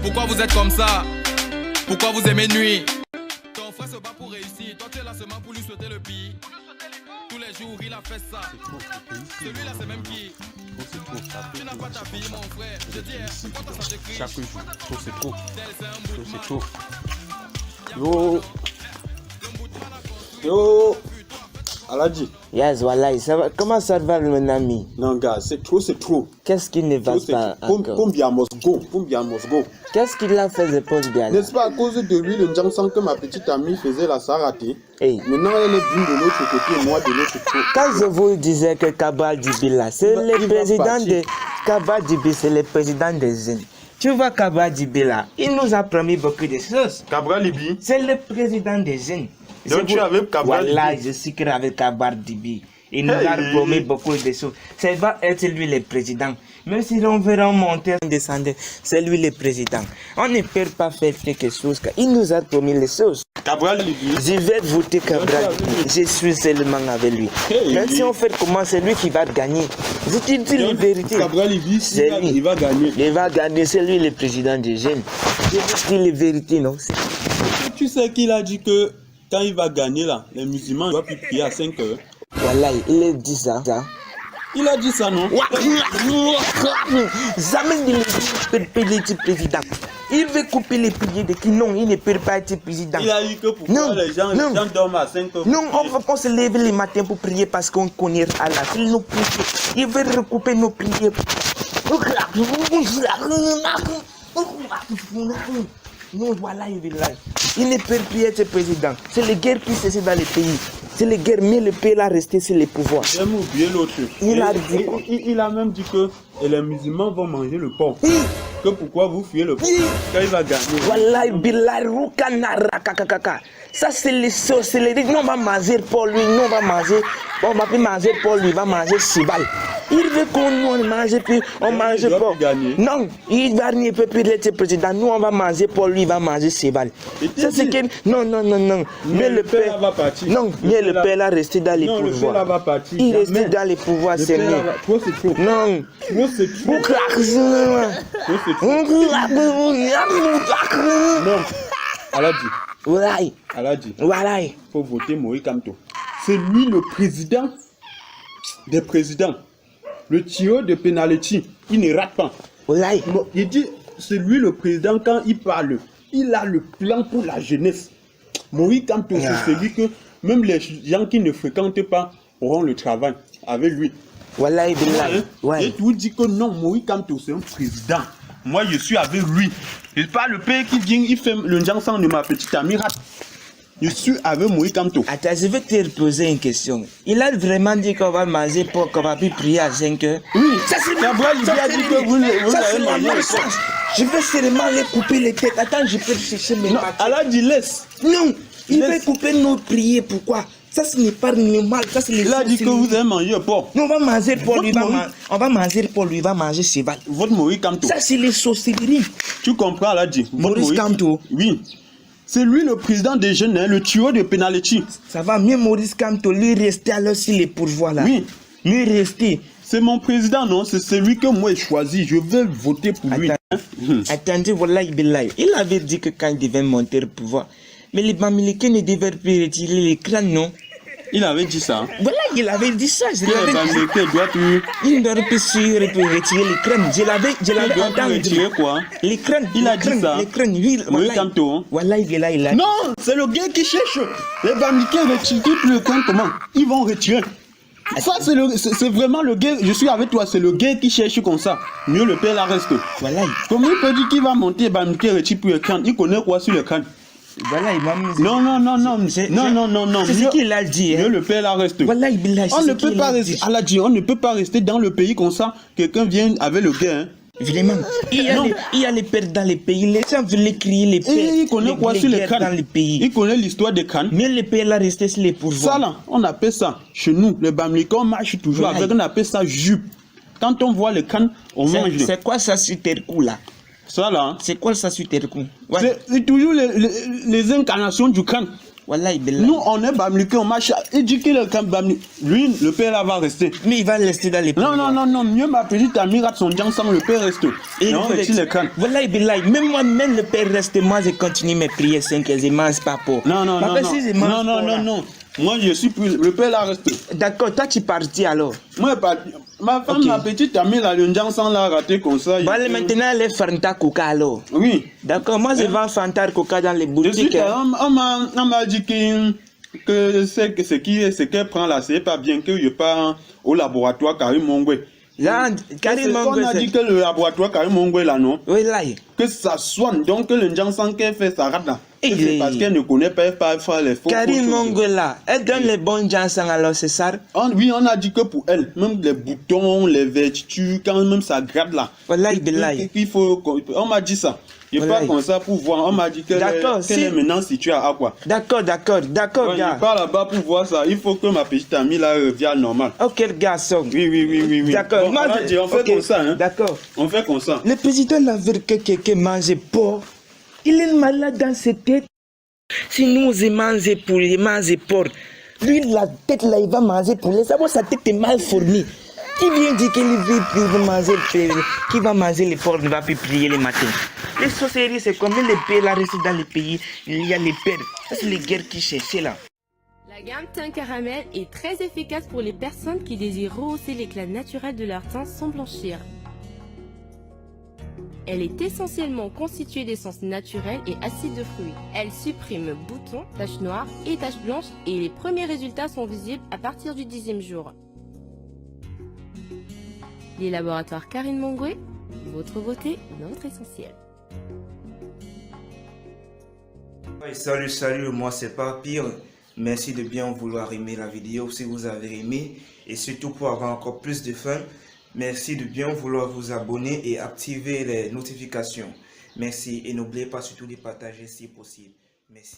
Pourquoi vous êtes comme ça? Pourquoi vous aimez nuit? Ton frère se bat pour réussir. Toi tu es là seulement pour lui souhaiter le pire. Tous les jours il a fait ça. Celui-là c'est même qui? Tu n'as pas ta fille mon frère. Je dis pourquoi ça te crie? Chaque jour, trop c'est trop. C'est trop. Yo. Yo. Aladji. Yes, voilà, ça va. Comment ça va, mon ami? Non, gars, c'est trop. Qu'est-ce qui ne va pas encore? Combien must go? Qu'est-ce qu'il a fait de Paul bien? N'est-ce pas à cause de lui, le Jansan que ma petite amie faisait la saraté? Hey. Maintenant, elle est venue de l'autre côté et moi de l'autre côté. Quand je vous disais que Kabal Dibila, c'est le président de Kabal Dibi, c'est le président des jeunes. Tu vois Kabal Dibila, il nous a promis beaucoup de choses. Kabral Libi? C'est le président des jeunes. Donc tu es avec Kabal Dibi? Voilà, je suis avec Kabal Dibi. Il nous a promis beaucoup de choses. Ça va être lui le président. Même si on verra monter, descendre, c'est lui le président. On ne peut pas faire quelque chose. Il nous a promis les choses. Kabral Libi? Je vais voter Kabral. Je suis seulement avec lui. Même si on fait comment, c'est lui qui va gagner. Je te dis la vérité. Kabral Libi, il va gagner. Il va gagner, c'est lui le président des jeunes. Je te dis la vérité, non? Tu sais qu'il a dit que quand il va gagner là, les musulmans doivent plus prier à 5 heures. Voilà, il a dit ça. Il a dit ça, non? Jamais il ne peut pas être président. Il veut couper les prières de qui? Non, il ne peut pas être président. Il a dit que pourquoi les gens dorment à 5 heures. Non, on se lève le matin pour prier parce qu'on connaît Allah. Il nous prie. Il veut recouper nos prières. Non, voilà, il ne peut plus être président. C'est les guerres qui cessent dans les pays. C'est les guerres, mais le pays là resté sur le pouvoir. J'aime oublier l'autre. Il a même dit que les musulmans vont manger le porc. Que pourquoi vous fuyez le porc quand il va gagner. Voilà, ça c'est les sorcelleries. Nous on va manger pour lui, nous on va manger. On va plus manger pour lui, il va manger Sibal. Il veut qu'on nous mange puis on mange pour. Non, il va ne peut plus être président. Nous on va manger pour lui, il va manger Sibal. C'est ce que non. Mais le père va partir. Non, mais le père là resté dans les pouvoirs. Le père va partir. Il reste dans les pouvoirs, c'est mieux. Trop c'est trop. Non. Trop c'est trop. Non. Aladji. Voilà. Faut voter Moïse Kamto. C'est lui le président des présidents. Le tireur de penalty, il ne rate pas. Voilà. Il dit, c'est lui le président quand il parle. Il a le plan pour la jeunesse. Moïse Kamto, c'est celui que même les gens qui ne fréquentent pas auront le travail avec lui. Voilà, Et tu dis que non, Moïse Kamto, c'est un président. Moi, je suis avec lui. C'est pas le père qui vient, il fait le Jansan de ma petite amie. Je suis avec Moïse Kamto. Attends, je vais te poser une question. Il a vraiment dit qu'on va manger pour qu'on va plus prier à 5 heures? Oui, ça c'est Kabral, il a dit que vous allez manger. Je vais seulement les couper les têtes. Attends, je peux chercher mes papiers. Allah dit laisse. Non, il va couper nos prières. Pourquoi? Ça ce n'est pas normal. Ça, il a dit que vous allez manger porc. Non, on va manger pour lui. On va manger pour lui. Il va manger cheval. Votre Moïse Kamto. Ça c'est les sorcelleries. Tu comprends, Allah dit. Moïse Kamto. Oui. C'est lui le président des jeunes, le tueur de penalty. Ça va mieux, Moïse Kamto, lui rester alors sur les pouvoirs là. Oui. Lui rester. C'est mon président, non? C'est celui que moi j'ai choisi. Je vais voter pour lui. Attendez, voilà, il avait dit que quand il devait monter le pouvoir, mais les Bamilekés ne devaient plus retirer les crânes, non? Il avait dit ça. Voilà, il avait dit ça. Il doit plus. Il doit plus retirer les crânes. Je l'avais entendu. Retirer quoi? Les crânes. Il a dit ça. Les crânes, oui. Voilà, il est là. Non, c'est le gars qui cherche. Les Bamilekés retirent le crâne, comment? Ils vont retirer. Ça, c'est vraiment le gars. Je suis avec toi, c'est le gars qui cherche comme ça. Mieux le père la reste. Voilà. Comment il peut dire qu'il va monter, Bamilekés retire plus le crâne? Il connaît quoi sur le crâne? Voilà, il m'a mis. Non. C'est ce qu'il a dit. Mieux le père la reste. Voilà, on ne peut pas rester. Allah dit, on ne peut pas rester dans le pays comme ça. Quelqu'un vient avec le gars. Hein. Vraiment. Il y a les pères dans les pays. Les gens veulent crier les pères. Il connaît quoi sur les dans les crânes? pays. Il connaît l'histoire des crânes. Mais les pères là restent sur les pouvoirs. Ça là, on appelle ça. Chez nous, les Bamilekés, on marche toujours avec. On appelle ça jupe. Quand on voit les crânes, on mange. C'est quoi ça sur tes coups là? Ça là. C'est quoi ça sur tes coups? C'est toujours les incarnations du crâne. Wallahi, Billah. Nous, on est Bamliké, on marche. Il dit qu'il est comme Bamliké. Lui, le père là va rester. Mais il va rester dans les pays. Non. Mieux ma petite amie rate son diang sans le père reste. Et non, mais le crâne. Wallahi, Billah. Même moi, même le père reste. Moi, je continue mes prières 5 heures. Je ne mange pas pour. Non. Moi, je suis plus. Le père là reste. D'accord, toi, tu es parti alors. Moi, ma femme, okay. Ma petite amie, là, le diang sans l'a raté comme ça. Bon, maintenant, elle est Fanta Coca alors. Oui. D'accord, moi, je vends Fanta Coca dans les boutiques. On m'a dit que ce qu'elle prend là, c'est pas bien que je pars au laboratoire Karim Mongwe. Là, Karim Mongwe. On a dit que le laboratoire Karim Mongwe là, non? Oui, là. Que ça soigne, donc que le Jansan qu'elle fait, ça rate là. C'est parce qu'elle ne connaît pas faire les faux. Karim Mongwe là, elle donne les bons Jansan alors, c'est ça? Oui, on a dit que pour elle, même les boutons, les vertus, quand même ça gratte là. Wallahi, billahi. Il faut, on m'a dit ça. Je parle comme ça pour voir. On m'a dit qu'elle est maintenant située à quoi. D'accord, gars. Je pars là-bas pour voir ça. Il faut que ma petite amie là revienne normal. Ok, garçon. Oui. D'accord. Bon, on fait comme ça. Hein. D'accord. On fait comme ça. Le président l'a vu que quelqu'un mange porc. Il est malade dans sa tête. Si nous mangeons pour les manger porc, lui la tête là il va manger pour les savoir sa tête est mal fournie. Qui vient dire qu'il va manger les porcs, il va plus prier le matin. Les sorcelleries, c'est comme les pères là restent dans les pays, il y a les pères. Ça, c'est les guerres qui cherchent là. La gamme teint caramel est très efficace pour les personnes qui désirent rehausser l'éclat naturel de leur teint sans blanchir. Elle est essentiellement constituée d'essence naturelle et acide de fruits. Elle supprime boutons, taches noires et taches blanches et les premiers résultats sont visibles à partir du 10e jour. Les laboratoires Karim Mongwe, votre beauté, notre essentiel. Salut, moi c'est pas pire. Merci de bien vouloir aimer la vidéo si vous avez aimé et surtout pour avoir encore plus de fun. Merci de bien vouloir vous abonner et activer les notifications. Merci et n'oubliez pas surtout de partager si possible. Merci.